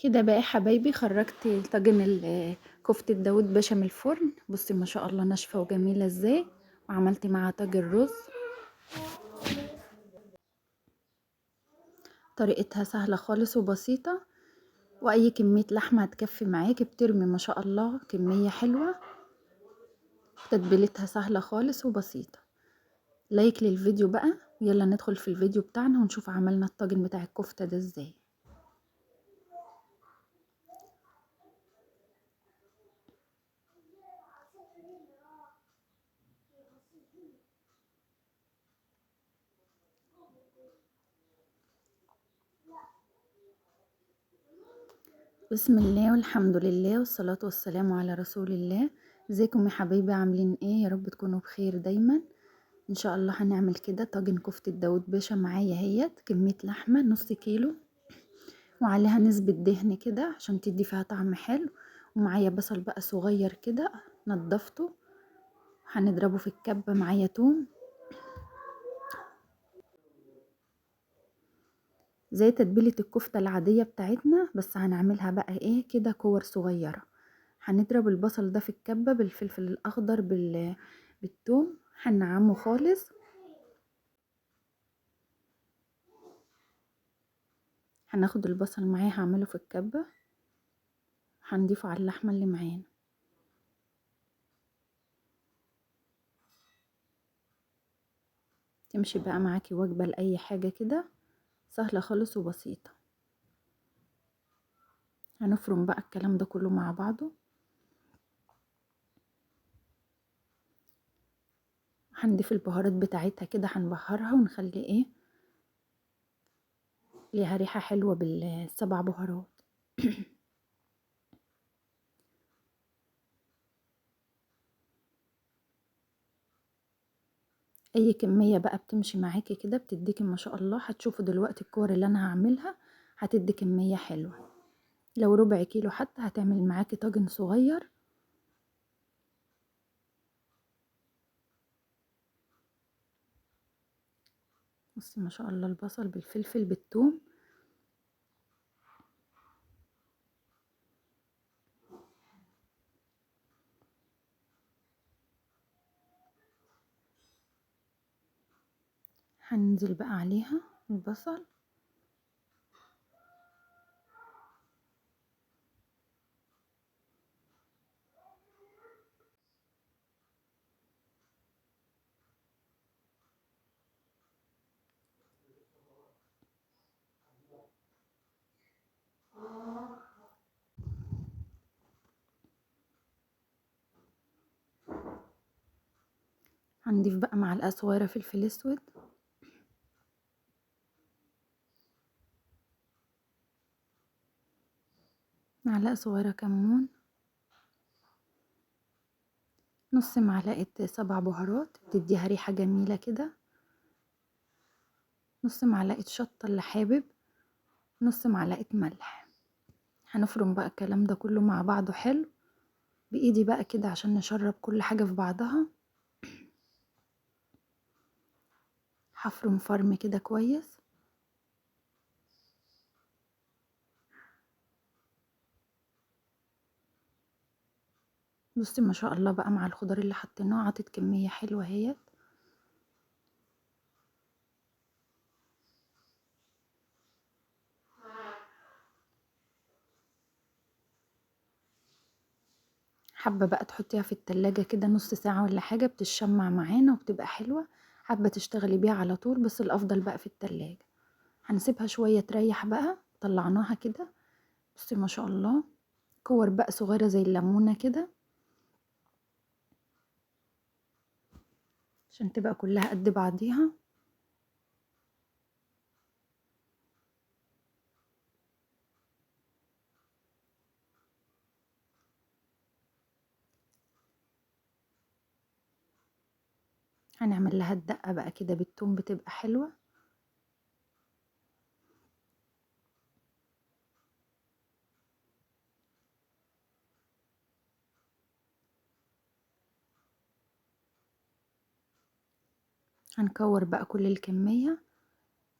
كده بقى يا حبايبي خرجت طاجن كفتة داوود باشا من الفرن. بصي ما شاء الله ناشفة وجميلة ازاي. وعملت معاها طاجن رز. طريقتها سهلة خالص وبسيطة، واي كمية لحمة هتكفي معاكي. بترمي ما شاء الله كمية حلوة. تتبيلتها سهلة خالص وبسيطة. لايك للفيديو بقى، يلا ندخل في الفيديو بتاعنا ونشوف عملنا الطاجن بتاع الكفتة ده ازاي. بسم الله والحمد لله والصلاة والسلام على رسول الله. ازيكم يا حبايبي، عاملين ايه؟ يا رب تكونوا بخير دايما. ان شاء الله هنعمل كده طاجن كفتة داوود باشا. معايا هيت كمية لحمة نص كيلو، وعليها نسبة دهن كده عشان تدي فيها طعم حلو. ومعايا بصل بقى صغير كده نضفته، هنضربه في الكبة. معايا توم زي تتبيلة الكفتة العادية بتاعتنا، بس هنعملها بقى ايه كده كور صغيرة. هنضرب البصل ده في الكبة بالفلفل الأخضر بالثوم، هنعمه خالص. هناخد البصل معاه هعمله في الكبة، هنضيفه على اللحمة اللي معانا. تمشي بقى معاكي وجبة لأي حاجة كده، سهلة خالص وبسيطة. هنفرم بقى الكلام ده كله مع بعضه. هنضيف البهارات بتاعتها كده، هنبهرها ونخلي ايه ليها ريحة حلوة بالسبع بهارات. اي كمية بقى بتمشي معاكي كده بتديكي ما شاء الله. هتشوفوا دلوقتي الكور اللي انا هعملها هتدي كمية حلوة. لو ربع كيلو حتى هتعمل معاكي طاجن صغير. بصي ما شاء الله البصل بالفلفل بالثوم. هننزل بقى عليها البصل. هنضيف بقى معلقة صغيرة فلفل اسود، معلقة صغيرة كمون، نص معلقة سبع بهارات تديها ريحة جميلة كده، نص معلقة شطة اللي حابب، نص معلقة ملح. هنفرم بقى الكلام ده كله مع بعضه حلو بإيدي بقى كده عشان نشرب كل حاجة في بعضها. هفرم فرم كده كويس. بصي ما شاء الله بقى مع الخضار اللي حطيناه عطت كمية حلوة اهيت. حابة بقى تحطيها في التلاجة كده نص ساعة ولا حاجة بتشمع معانا وبتبقى حلوة. حابة تشتغلي بيها على طول بس الأفضل بقى في التلاجة. هنسيبها شوية تريح بقى. طلعناها كده. بصي ما شاء الله كور بقى صغيرة زي الليمونة كده عشان تبقى كلها قد بعضيها. هنعمل لها الدقة بقى كده بالثوم بتبقى حلوة. هنكور بقى كل الكمية.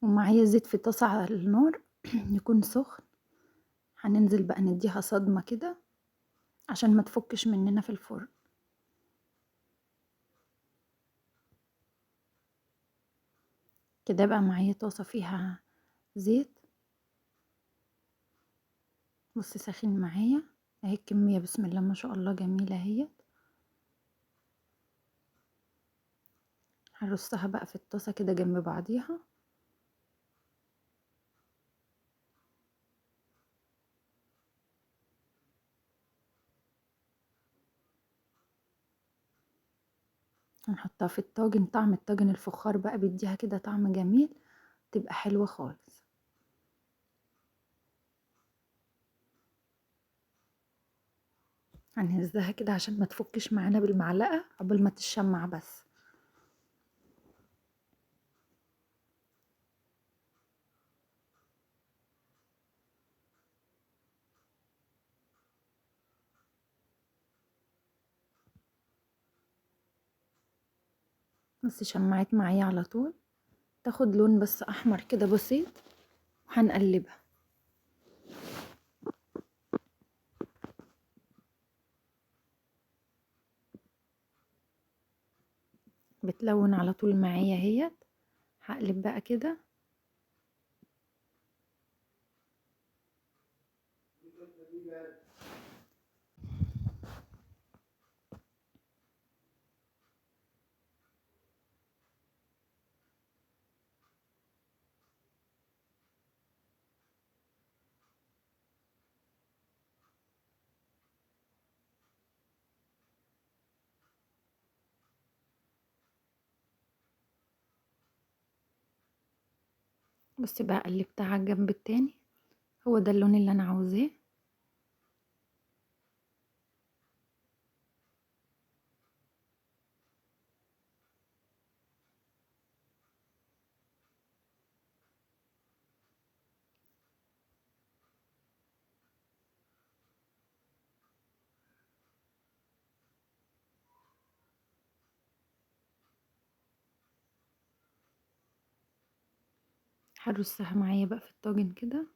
ومعايا زيت في طاسة على النار يكون سخن. هننزل بقى نديها صدمة كده عشان ما تفكش مننا في الفرن. كده بقى معايا طاسة فيها زيت، بصي ساخن معايا اهي الكمية، بسم الله ما شاء الله جميلة اهي. هرصها بقى في الطاسة كده جنب بعضيها. هنحطها في الطاجن، طعم الطاجن الفخار بقى بيديها كده طعم جميل، تبقى حلوة خالص. هنهزها كده عشان ما تفكش معانا بالمعلقة قبل ما تشمع بس. بس شمعت معايا على طول، تاخد لون بس احمر كده بسيط وهنقلبها. بتلون على طول معايا اهيت. هقلب بقى كده. بصي بقى قلبتها على الجنب التاني، هو ده اللون اللي انا عاوزاه. هرصها معايا بقى في الطاجن كده.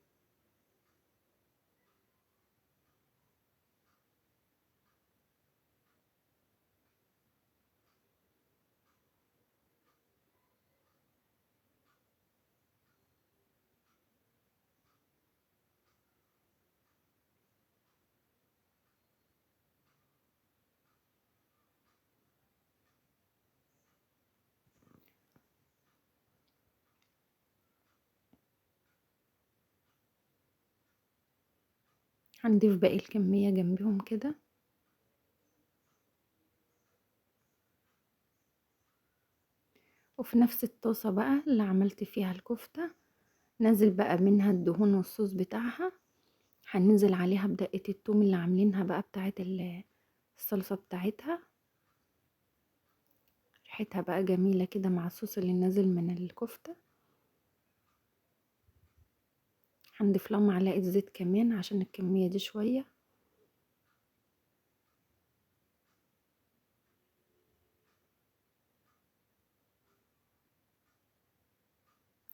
هنضيف باقي الكمية جنبهم كده. وفي نفس الطاسة بقى اللي عملت فيها الكفتة، نزل بقى منها الدهون والصوص بتاعها. هننزل عليها بدقة التوم اللي عاملينها بقى بتاعت الصلصة بتاعتها. ريحتها بقى جميلة كده مع الصوص اللي نازل من الكفتة. هنضيف لها معلقة زيت كمان عشان الكمية دي شوية.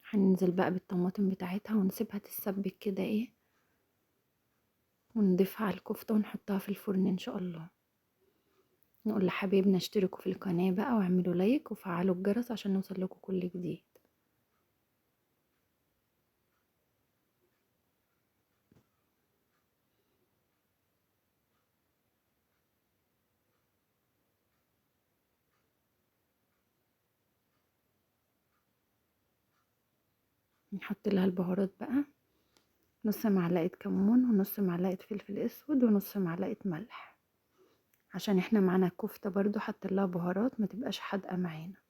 هننزل بقى بالطماطم بتاعتها ونسيبها تتسبك كده ايه، ونضيفها على الكفتة ونحطها في الفرن ان شاء الله. نقول لحبايبنا اشتركوا في القناة بقى واعملوا لايك وفعلوا الجرس عشان نوصل لكم كل جديد. نحط لها البهارات بقى، نص معلقة كمون ونص معلقة فلفل اسود ونص معلقة ملح، عشان احنا معانا كفتة برضو حط لها بهارات ما تبقاش حادقة معانا.